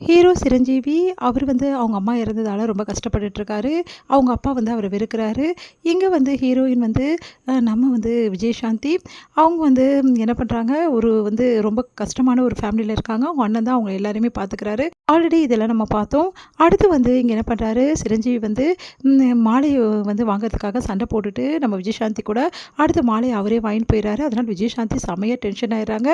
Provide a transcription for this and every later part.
Hero Chiranjeevi அவர் வந்து அவங்க அம்மா இறந்ததால ரொம்ப கஷ்டப்பட்டுட்ருக்காரு. அவங்க அப்பா வந்து அவர வெறுக்கிறாரு. இங்க வந்து ஹீரோயின் வந்து நம்ம வந்து விஜயசாந்தி அவங்க வந்து என்ன பண்றாங்க, ஒரு வந்து ரொம்ப கஷ்டமான ஒரு ஃபேமிலியில இருக்காங்க. அவங்க அண்ணன் தான் அவங்க எல்லாரையுமே பார்த்துக்கிறாரு. ஆல்ரெடி இதெல்லாம் நம்ம பார்த்தோம். அடுத்து வந்து இங்க என்ன பண்றாரு, சிரஞ்சீவி வந்து மாலை வந்து வாங்குறதுக்காக சண்டை போட்டுட்டு நம்ம விஜயசாந்தி கூட அடுத்த மாலைய அவரே வாங்கிட்டு போயிறாரு. அதனால விஜயசாந்தி செமையா டென்ஷன் ஆயிடுறாங்க.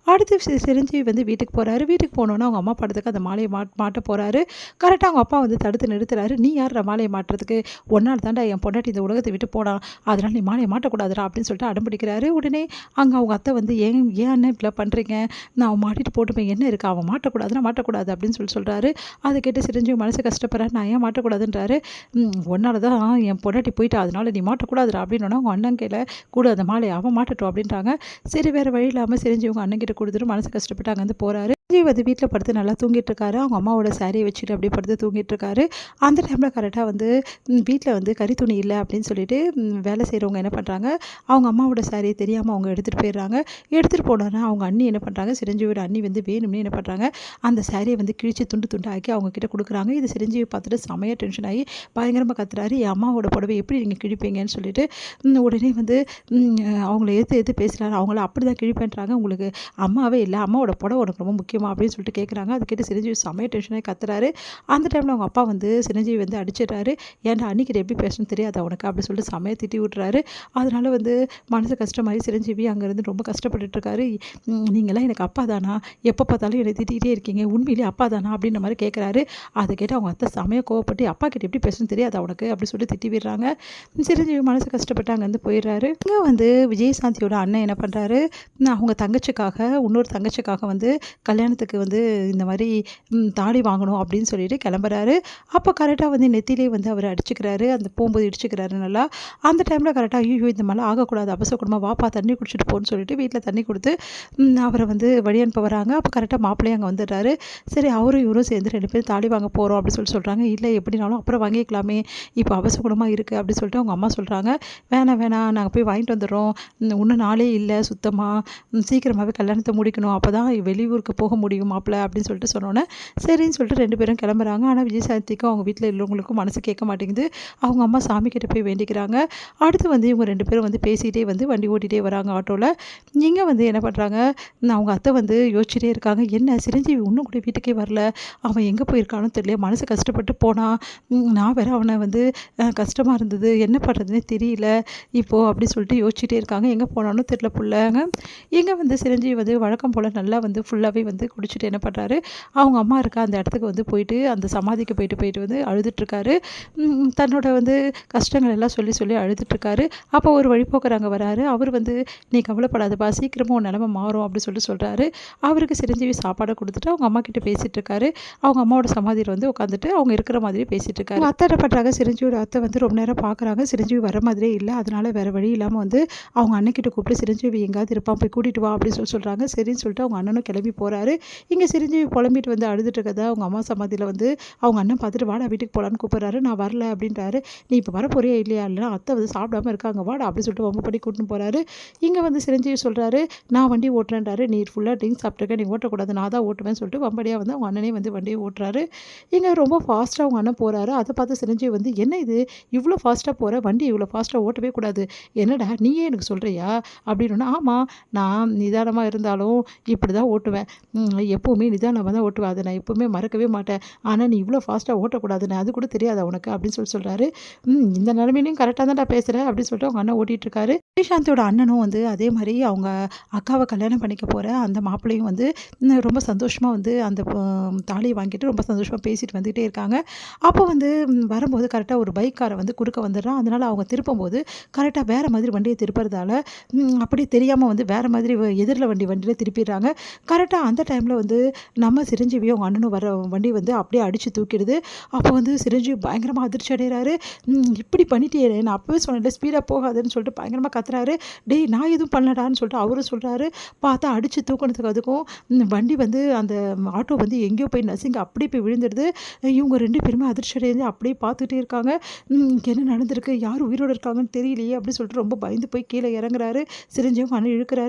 அடுத்து சிரஞ்சீவி வந்து வீட்டுக்கு போறாரு. வீட்டுக்கு போனோனே அவங்க அம்மா படத்துக்கு அந்த மாலைய மாட்ட போறாரு. கரெக்ட்டா அவங்க அப்பா வந்து தடுத்து நிறுத்துறாரு. "நீ யார்றா மாலைய மாட்டுறதுக்கு? உன்னால தான்டா என் பொண்டாட்டி இந்த உலகத்த விட்டு போனா. அதனால நீ மாலைய மாட்டக்கூடாதுடா" அப்படின்னு சொல்லிட்டு அடம் பிடிக்கிறாரு. உடனே அங்க அவங்க அத்தை வந்து, "ஏன் ஏன் அண்ணன் இப்படிலாம் பண்றீங்க? நான் அவன் மாட்டிட்டு போட்டுப்பேன். என்ன இருக்கு? அவன் மாட்டக்கூடாதுன்னா மாட்டக்கூடாது" அப்படின்னு சொல்றாரு. அத கேட்டு சிரஞ்சீவி மனசு கஷ்டப்படுறாரு. "நான் ஏன் மாட்டக்கூடாதுன்றாரு?" உன்னால தான் என் பொண்டாட்டி போயிட்டா. அதனால நீ மாட்டக்கூடாதுடா" அப்படின்னோனே அவங்க அண்ணன் கையில குடு அந்த மாலைய அவன் மாட்டட்டும் அப்படின்றாங்க. சரி வேற வழி இல்லாம சிரஞ்சீவி அவங்க அண்ணன் கிட்ட குடுத்துட்டு மனசு கஷ்டப்பட்டு அங்கேருந்து போறாரு. விஜய் வந்து வீட்ல படுத்து நல்லா தூங்கிட்டு இருக்காரு. அவங்க அம்மாவோட சாரிய வச்சுட்டு அப்படியே படுத்து தூங்கிட்டு இருக்காரு. அந்த டைம்ல கரெக்ட்டா வந்து வீட்ல வந்து கறி துணி இல்ல அப்படின்னு சொல்லிட்டு வேலை செய்றவங்க என்ன பண்றாங்க, அவங்க அம்மாவோட சாரிய தெரியாம அவங்க எடுத்துட்டு போயிடுறாங்க. எடுத்துட்டு போனோனே அவங்க அண்ணி என்ன பண்றாங்க, சிரஞ்சீவியோட அண்ணி வந்து வேணும்னே என்ன பண்றாங்க, அந்த சாரிய வந்து கிழிச்சு துண்டு துண்டா ஆக்கி அவங்க கிட்ட குடுக்குறாங்க. இது சிரஞ்சீவி பார்த்துட்டு செமையா டென்ஷன் ஆகி பயங்கரமா கத்துறாரு. "என் அம்மாவோட புடவைய எப்படி நீங்க கிழிப்பீங்கன்னு?" சொல்லிட்டு உடனே வந்து அவங்கள எதிர்த்து எதிர்த்து பேசுறாரு. அவங்கள அப்படிதான் கிழிப்பேன்றாங்க. "உங்களுக்கு அம்மாவே இல்ல. அம்மாவோட புடவ உனக்கு ரொம்ப முக்கியமா?" அப்படின்னு சொல்லிட்டு கேட்குறாங்க. அது கேட்டு சிரஞ்சீவி செமையா டென்ஷன் ஆகி கத்துறாரு. அந்த டைம்ல அவங்க அப்பா வந்து சிரஞ்சீவி வந்து அடிச்சிடுறாரு. "ஏன்டா அண்ணிக்கிட்ட எப்படி பேசணும்னு தெரியாதா உனக்கு?" அப்படி சொல்லிட்டு செமையா திட்டி விட்டுறாரு. அதனால வந்து மனசு கஷ்டமாயி சிரஞ்சீவி அங்கேருந்து ரொம்ப கஷ்டப்பட்டுட்டு இருக்காரு. "நீங்கலாம் எனக்கு அப்பா தானா? எப்போ பார்த்தாலும் என்னை திட்டிக்கிட்டே இருக்கீங்க. உண்மையிலேயே அப்பா தானா?" அப்படின்ற மாரி கேட்குறாரு. அத கேட்டு அவங்க அத்தை செமையா கோவப்பட்டு, "அப்பா கிட்ட எப்படி பேசணும்னு தெரியாதா உனக்கு?" அப்படி சொல்லி திட்டி விடுறாங்க. சிரஞ்சீவி மனசு கஷ்டப்பட்டு அங்கேருந்து போயிடுறாரு. இங்க வந்து விஜயசாந்தியோட அண்ணன் என்ன பண்றாரு, அவங்க தங்கச்சிக்காக இன்னொரு தங்கச்சிக்காக வந்து கல்யாணத்துக்கு வந்து இந்த மாரி தாலி வாங்கணும் அப்படின்னு சொல்லிட்டு கிளம்புறாரு. அப்போ கரெக்ட்டா வந்து நெத்தியிலே வந்து அவரு அடிச்சுக்கிறாரு. அந்த போம்போது இடிச்சுக்கிறாரு நல்லா. அந்த டைம்ல கரெக்ட்டா ஐய்யய்யோ! இந்த மாரிலாம் ஆகக்கூடாது. அபசகுனமா வாப்பா தண்ணி குடிச்சிட்டு போன்னு சொல்லிட்டு வீட்ல தண்ணி குடுத்து அவர வந்து வழி அனுப்ப வராங்க. அப்போ கரெக்ட்டா மாப்பிள்ளையும் அங்க வந்துடுறாரு. சரி அவரும் இவரும் சேர்ந்து 2 பேரும் தாலி வாங்க போறோம் அப்படின்னு சொல்றாங்க. இல்ல எப்படினாலும் அப்புறம் வாங்கிக்கலாமே. இப்போ அபசகுனமா இருக்கு அப்படின்னு சொல்லிட்டு அவங்க அம்மா சொல்றாங்க. வேணாம் வேணாம் நாங்க போய் வாங்கிட்டு வந்துடுறோம். இன்னும் நாளே இல்ல சுத்தமா. சீக்கிரமாவே கல்யாணத்த முடிக்கணும். அப்பதான் வெளியூருக்கு போக முடியும் மாப்பிள அப்படின்னு சொல்லிட்டு சொன்னோனே, சரின்னு சொல்லிட்டு 2 பேரும் கிளம்புறாங்க. ஆனா விஜயசாந்திக்கும் அவங்க வீட்ல உள்ளவங்களுக்கும் மனசு கேட்க மாட்டேங்குது. அவங்க அம்மா சாமி கிட்ட போய் வேண்டிக்கிறாங்க. அடுத்து வந்து இவங்க 2 பேரும் வந்து பேசிட்டே வந்து வண்டி ஓட்டிட்டே வராங்க ஆட்டோல. இங்க வந்து என்ன பண்றாங்க, அவங்க அத்தை வந்து யோசிச்சுட்டே இருக்காங்க. என்ன சிரஞ்சீவி இன்னும் கூட வீட்டுக்கே வரல. அவன் எங்க போயிருக்கானோ தெரியல. மனசு கஷ்டப்பட்டு போனான். நான் வேற அவன வந்து கஷ்டமா இருந்தது. என்ன பண்றதுன்னே தெரியல. இப்போ அப்படி சொல்லிட்டு யோசிச்சுட்டே இருக்காங்க. எங்க போனானோ தெரியல புள்ளங்க. இங்க வந்து சிரஞ்சீவி வந்து வழக்கம் போல நல்லா வந்து ஃபுல்லாவே வந்து குடிச்சிட்டு என்ன பண்றாரு, அவங்க அம்மா இருக்க அந்த இடத்துக்கு வந்து போயிட்டு அந்த சமாதிக்கு போயிட்டு போயிட்டு வந்து அழுதுட்டுருக்காரு. தன்னோட வந்து கஷ்டங்கள் எல்லாம் சொல்லி சொல்லி அழுதுட்டுருக்காரு. அப்போ ஒரு வழிப்போக்கர் அங்க வராரு. அவர் வந்து "நீ கவலைப்படாதப்பா, சீக்கிரமா உன் நிலைமை மாறும்" அப்படி சொல்றாரு. அவருக்கு சிரஞ்சீவி சாப்பாட குடுத்துட்டு அவங்க அம்மா கிட்ட பேசிட்டு இருக்காரு. அவங்க அம்மாவோட சமாதியில வந்து உட்காந்துட்டு அவங்க இருக்கிற மாதிரியே பேசிட்டு இருக்காரு. அத்தை என்ன பண்றாங்க, சிரஞ்சீவியோட அத்தை வந்து ரொம்ப நேரம் பார்க்குறாங்க. சிரஞ்சீவி வர மாதிரியே இல்ல. அதனால வேற வழி இல்லாம வந்து அவங்க அண்ணன்கிட்ட கூப்பிட்டு சிரஞ்சீவி எங்கேயாவது இருப்பான் போய் கூட்டிட்டு வா அப்படின்னு சொல்றாங்க. சரின்னு சொல்லிட்டு அவங்க அண்ணனும் கிளம்பி போறாரு. இங்க சிரஞ்சீவி புலம்பிட்டு வந்து அழுதுட்டு இருக்கறத அவங்க அம்மா சமாதியில வந்து அவங்க அண்ணன் பார்த்துட்டு வாடா வீட்டுக்கு போலான்னு கூப்பிடுறாரு. நான் வரல அப்படின்றாரு. நீ இப்போ வர போறியா இல்லையா? இல்லைனா அத்தை வந்து சாப்பிடாம இருக்காங்க வாடா அப்படின்னு சொல்லிட்டு வம்பு பண்ணி கூட்டின்னு போறாரு. இங்க வந்து சிரஞ்சீவி சொல்றாரு, நான் வண்டி ஓட்டுறேன்றாரு. நீ ஃபுல்லா ட்ரிங்க்ஸ் சாப்பிட்டுருக்க, நீ ஓட்டக்கூடாது, நான் தான் ஓட்டுவேன்னு சொல்லிட்டு வம்படியா வந்து அவங்க அண்ணனே வந்து வண்டியை ஓட்டுறாரு. இங்க ரொம்ப ஃபாஸ்ட்டாக அவங்க அண்ணன் போறாரு. அதை பார்த்து சிரஞ்சீவி வந்து என்ன இது இவ்வளோ ஃபாஸ்ட்டாக போற, வண்டி இவ்வளோ ஃபாஸ்ட்டாக ஓட்டவே கூடாது. என்னடா நீயே எனக்கு சொல்றியா? அப்படின்னோன்னா, ஆமா நான் நிதானமா இருந்தாலும் இப்படி தான் ஓட்டுவேன். எப்பவுமே நிதானமா தான் ஓட்டுவேன். அதை நான் எப்பவுமே மறக்கவே மாட்டேன். ஆனா நீ இவ்வளோ ஃபாஸ்ட்டாக ஓட்டக்கூடாதுன்னு அது கூட தெரியாதா உனக்கு? அப்படின்னு சொல்றாரு. இந்த நிலைமையிலயும் கரெக்ட்டா தான்டா பேசுற அப்படின்னு சொல்லிட்டு அவங்க அண்ணன் ஓட்டிட்டு இருக்காரு. ஸ்ரீசாந்தோட அண்ணனும் வந்து அதே மாரி அவங்க அக்காவ கல்யாணம் பண்ணிக்க போற அந்த மாப்பிள்ளையும் வந்து ரொம்ப சந்தோஷமா வந்து அந்த தாலிய வாங்கிட்டு ரொம்ப சந்தோஷமா பேசிட்டு வந்துட்டே இருக்காங்க. அப்போ வந்து வரும்போது கரெக்ட்டா ஒரு பைக்காரன் வந்து குறுக்க வந்துடுறான். அதனால அவங்க திருப்பும்போது கரெக்ட்டா வேற மாதிரி வண்டிய திருப்புறதால அப்படியே தெரியாம வந்து வேற மாதிரி எதிர்ல வண்டியில திருப்பிடுறாங்க. கரெக்ட்டா அந்த டைம்ல வந்து நம்ம சிரஞ்சீவியும் அவங்க அண்ணனும் வர வண்டி வந்து அப்படியே அடிச்சு தூக்கிடுது. அப்போ வந்து சிரஞ்சீவி பயங்கரமா அதிர்ச்சி அடைகிறாரு. இப்படி பண்ணிட்டியே நான் அப்பவே சொன்னேன்ல ஸ்பீடா போகாதன்னு சொல்லிட்டு பயங்கரமா கத்துறாரு. டேய் நான் எதுவும் பண்ணலடான்னு சொல்லிட்டு அவரும் சொல்றாரு. பார்த்தா அடிச்சு தூக்குனதுக்கு அதுக்கும் வண்டி வந்து அந்த ஆட்டோ வந்து எங்கேயோ போய் நசுங்கி அப்படியே போய் விழுந்துடுது. இவங்க 2 பேருமே அதிர்ச்சி அடைஞ்சு அப்படியே பார்த்துட்டே இருக்காங்க. என்ன நடந்திருக்கு? யார் உயிரோட இருக்காங்கன்னு தெரியலையே அப்படின்னு சொல்லிட்டு ரொம்ப பயந்து போய் கீழே இறங்குறாரு. சிரஞ்சீவி அண்ணன் இழுக்கிறாரு.